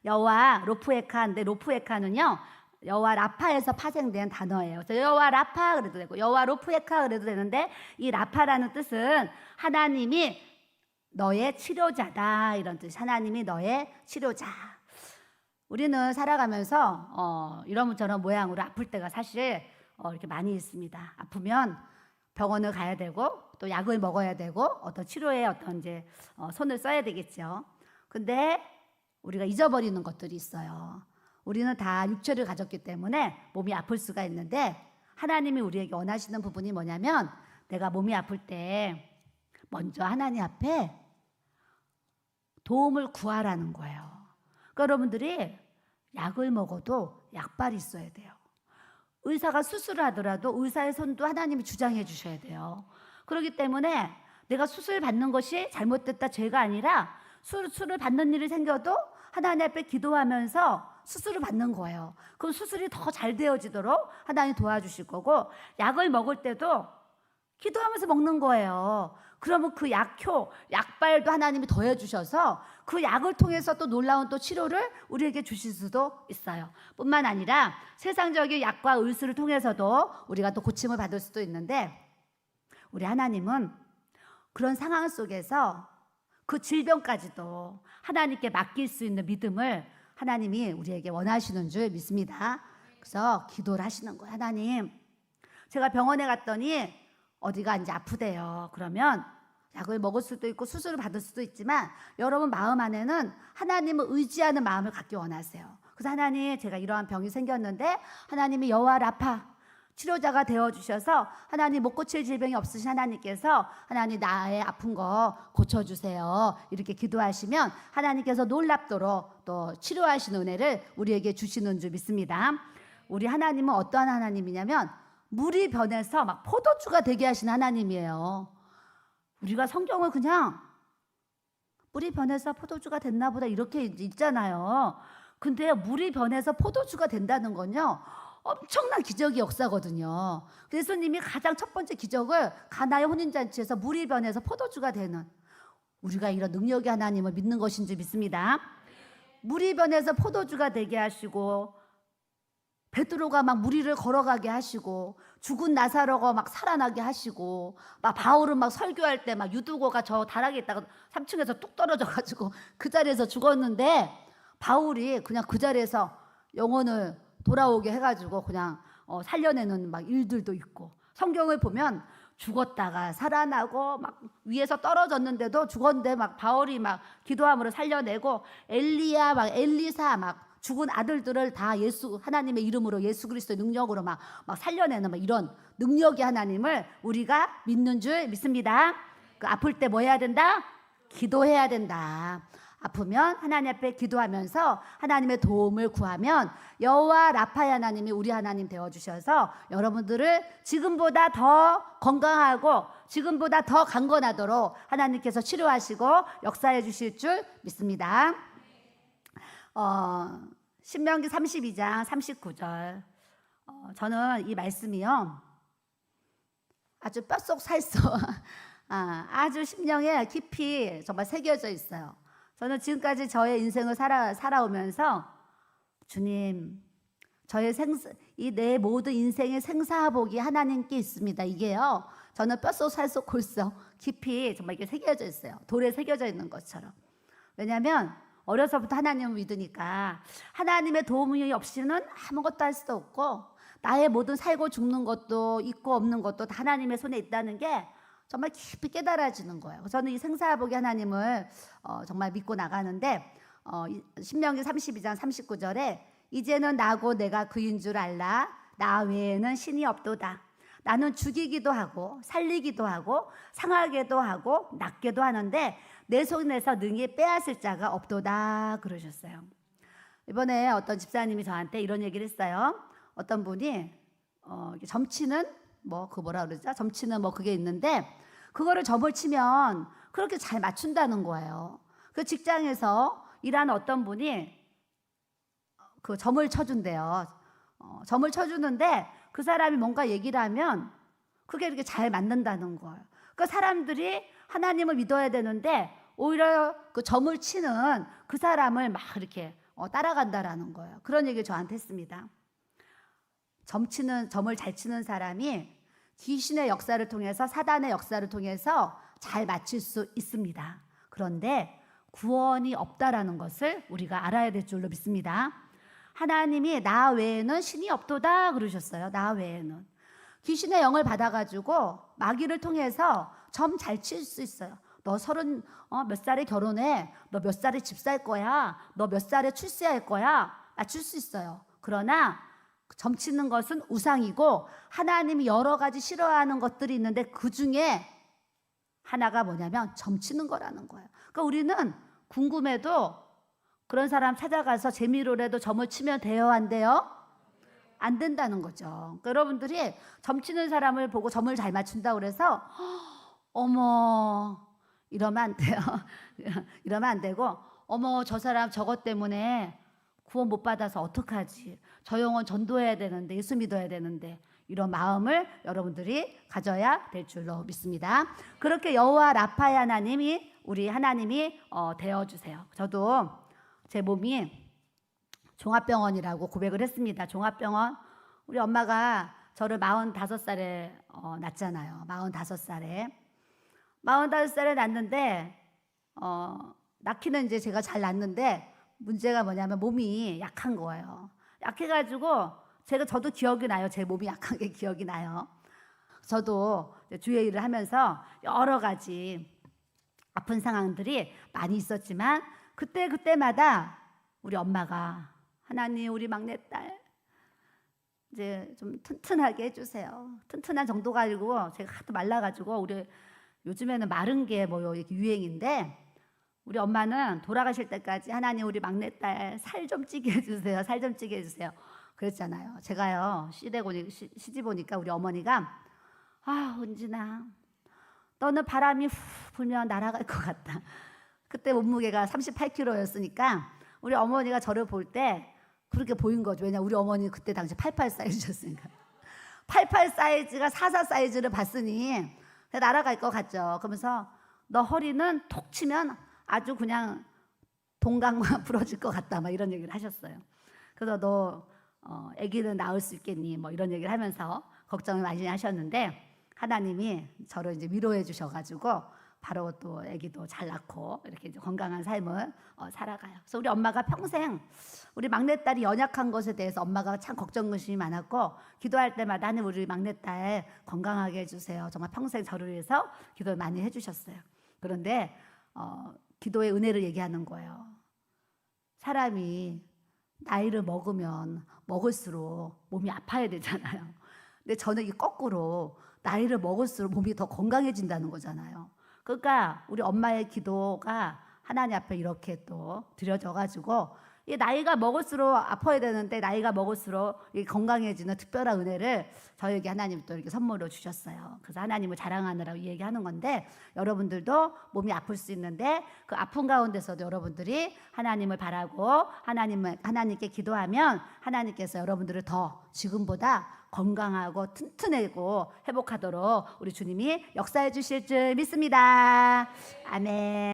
여호와 로프에카인데 로프에카는요 여호와 라파에서 파생된 단어예요. 그래서 여호와 라파 그래도 되고 여호와 로프에카 그래도 되는데 이 라파라는 뜻은 하나님이 너의 치료자다 이런 뜻. 하나님이 너의 치료자. 우리는 살아가면서 이런 모양으로 아플 때가 사실 이렇게 많이 있습니다. 아프면 병원을 가야 되고 또 약을 먹어야 되고 어떤 치료에 어떤 이제 손을 써야 되겠죠. 근데 우리가 잊어버리는 것들이 있어요. 우리는 다 육체를 가졌기 때문에 몸이 아플 수가 있는데 하나님이 우리에게 원하시는 부분이 뭐냐면 내가 몸이 아플 때 먼저 하나님 앞에 도움을 구하라는 거예요. 그러니까 여러분들이 약을 먹어도 약발이 있어야 돼요. 의사가 수술을 하더라도 의사의 손도 하나님이 주장해 주셔야 돼요. 그렇기 때문에 내가 수술 받는 것이 잘못됐다 죄가 아니라 수술을 받는 일이 생겨도 하나님 앞에 기도하면서 수술을 받는 거예요. 그럼 수술이 더 잘 되어지도록 하나님 도와주실 거고 약을 먹을 때도 기도하면서 먹는 거예요. 그러면 그 약발도 하나님이 더해 주셔서 그 약을 통해서 또 놀라운 또 치료를 우리에게 주실 수도 있어요. 뿐만 아니라 세상적인 약과 의술을 통해서도 우리가 또 고침을 받을 수도 있는데 우리 하나님은 그런 상황 속에서 그 질병까지도 하나님께 맡길 수 있는 믿음을 하나님이 우리에게 원하시는 줄 믿습니다. 그래서 기도를 하시는 거예요. 하나님, 제가 병원에 갔더니 어디가 이제 아프대요. 그러면 약을 먹을 수도 있고 수술을 받을 수도 있지만 여러분 마음 안에는 하나님을 의지하는 마음을 갖기 원하세요. 그래서 하나님, 제가 이러한 병이 생겼는데 하나님이 여호와 라파 치료자가 되어주셔서 하나님 못 고칠 질병이 없으신 하나님께서 하나님 나의 아픈 거 고쳐주세요. 이렇게 기도하시면 하나님께서 놀랍도록 또 치료하시는 은혜를 우리에게 주시는 줄 믿습니다. 우리 하나님은 어떠한 하나님이냐면 물이 변해서 막 포도주가 되게 하신 하나님이에요. 우리가 성경을 그냥 물이 변해서 포도주가 됐나 보다 이렇게 읽잖아요. 근데 물이 변해서 포도주가 된다는 건요 엄청난 기적의 역사거든요. 예수님이 가장 첫 번째 기적을 가나의 혼인잔치에서 물이 변해서 포도주가 되는, 우리가 이런 능력의 하나님을 믿는 것인지 믿습니다. 물이 변해서 포도주가 되게 하시고 베드로가 막 물 위를 걸어가게 하시고 죽은 나사로가 막 살아나게 하시고 막 바울은 막 설교할 때 막 유두고가 저 다락에 있다가 3층에서 뚝 떨어져 가지고 그 자리에서 죽었는데 바울이 그냥 그 자리에서 영혼을 돌아오게 해가지고 그냥 살려내는 막 일들도 있고, 성경을 보면 죽었다가 살아나고 막 위에서 떨어졌는데도 죽었는데 막 바울이 막 기도함으로 살려내고 엘리야 막 엘리사 막 죽은 아들들을 다 예수 하나님의 이름으로 예수 그리스도의 능력으로 막 살려내는 막 이런 능력의 하나님을 우리가 믿는 줄 믿습니다. 그 아플 때 뭐 해야 된다? 기도해야 된다. 아프면 하나님 앞에 기도하면서 하나님의 도움을 구하면 여호와 라파의 하나님이 우리 하나님 되어주셔서 여러분들을 지금보다 더 건강하고 지금보다 더 강건하도록 하나님께서 치료하시고 역사해 주실 줄 믿습니다. 신명기 32장 39절 저는 이 말씀이요 아주 뼛속 살속 아주 심령에 깊이 정말 새겨져 있어요. 저는 지금까지 저의 인생을 살아오면서 주님, 저의 이 내 모든 인생의 생사복이 하나님께 있습니다. 이게요, 저는 뼛속 살속 골속 깊이 정말 이게 새겨져 있어요. 돌에 새겨져 있는 것처럼. 왜냐하면 어려서부터 하나님을 믿으니까 하나님의 도움이 없이는 아무것도 할 수도 없고 나의 모든 살고 죽는 것도 있고 없는 것도 다 하나님의 손에 있다는 게 정말 깊이 깨달아지는 거예요. 저는 이 생사복의 하나님을 정말 믿고 나가는데 신명기 32장 39절에 이제는 나고 내가 그인 줄 알라. 나 외에는 신이 없도다. 나는 죽이기도 하고 살리기도 하고 상하게도 하고 낫게도 하는데 내 손에서 능히 빼앗을 자가 없도다 그러셨어요. 이번에 어떤 집사님이 저한테 이런 얘기를 했어요. 어떤 분이 점치는 점치는 그게 있는데 그거를 점을 치면 그렇게 잘 맞춘다는 거예요. 그 직장에서 일하는 어떤 분이 그 점을 쳐준대요. 점을 쳐주는데 그 사람이 뭔가 얘기를 하면 그게 이렇게 잘 맞는다는 거예요. 그 사람들이 하나님을 믿어야 되는데 오히려 그 점을 치는 그 사람을 막 이렇게 따라간다라는 거예요. 그런 얘기를 저한테 했습니다. 점을 잘 치는 사람이 귀신의 역사를 통해서, 사단의 역사를 통해서 잘 맞출 수 있습니다. 그런데 구원이 없다라는 것을 우리가 알아야 될 줄로 믿습니다. 하나님이 나 외에는 신이 없도다 그러셨어요. 나 외에는. 귀신의 영을 받아가지고 마귀를 통해서 점 잘 칠 수 있어요. 너 몇 살에 결혼해? 너 몇 살에 집 살 거야? 너 몇 살에 출세할 거야? 맞출 수 있어요. 그러나 점 치는 것은 우상이고 하나님이 여러 가지 싫어하는 것들이 있는데 그 중에 하나가 뭐냐면 점 치는 거라는 거예요. 그러니까 우리는 궁금해도 그런 사람 찾아가서 재미로라도 점을 치면 돼요, 안 돼요? 안 된다는 거죠. 그러니까 여러분들이 점 치는 사람을 보고 점을 잘 맞춘다고 그래서 어머 이러면 안 돼요. 이러면 안 되고 어머 저 사람 저것 때문에 구원 못 받아서 어떡하지? 저 영혼 전도해야 되는데 예수 믿어야 되는데 이런 마음을 여러분들이 가져야 될 줄로 믿습니다. 그렇게 여호와 라파의 하나님이 우리 하나님이 되어주세요. 저도 제 몸이 종합병원이라고 고백을 했습니다. 종합병원. 우리 엄마가 저를 45살에 낳잖아요. 45살에. 45살에 낳는데 낳기는 이제 제가 잘 낳는데 문제가 뭐냐면 몸이 약한 거예요. 약해가지고 저도 기억이 나요. 제 몸이 약한 게 기억이 나요. 저도 주의 일을 하면서 여러 가지 아픈 상황들이 많이 있었지만 그때마다 우리 엄마가 하나님 우리 막내딸 이제 좀 튼튼하게 해주세요. 튼튼한 정도가 아니고 제가 하도 말라가지고 우리 요즘에는 마른 게 뭐 유행인데 우리 엄마는 돌아가실 때까지 하나님 우리 막내딸 살 좀 찌게 해주세요. 살 좀 찌게 해주세요. 그랬잖아요. 제가요 시집 오니까 우리 어머니가 은진아 너는 바람이 후 불면 날아갈 것 같다. 그때 몸무게가 38kg였으니까 우리 어머니가 저를 볼 때 그렇게 보인 거죠. 왜냐 우리 어머니 그때 당시 88 사이즈였으니까 88 사이즈가 44 사이즈를 봤으니 날아갈 것 같죠. 그러면서 너 허리는 톡 치면 아주 그냥 동강만 부러질 것 같다 막 이런 얘기를 하셨어요. 그래서 너 아기는 낳을 수 있겠니 뭐 이런 얘기를 하면서 걱정을 많이 하셨는데 하나님이 저를 이제 위로해 주셔가지고 바로 또 아기도 잘 낳고 이렇게 이제 건강한 삶을 살아가요. 그래서 우리 엄마가 평생 우리 막내딸이 연약한 것에 대해서 엄마가 참 걱정 의심이 많았고 기도할 때마다 하나님 우리 막내딸 건강하게 해주세요. 정말 평생 저를 위해서 기도를 많이 해주셨어요. 그런데 기도의 은혜를 얘기하는 거예요. 사람이 나이를 먹으면 먹을수록 몸이 아파야 되잖아요. 근데 저는 이 거꾸로 나이를 먹을수록 몸이 더 건강해진다는 거잖아요. 그러니까 우리 엄마의 기도가 하나님 앞에 이렇게 또 드려져가지고 이 나이가 먹을수록 아파야 되는데 나이가 먹을수록 건강해지는 특별한 은혜를 저에게 하나님 또 이렇게 선물로 주셨어요. 그래서 하나님을 자랑하느라고 이 얘기하는 건데 여러분들도 몸이 아플 수 있는데 그 아픈 가운데서도 여러분들이 하나님을 바라고 하나님께 기도하면 하나님께서 여러분들을 더 지금보다 건강하고 튼튼하고 회복하도록 우리 주님이 역사해 주실 줄 믿습니다. 아멘.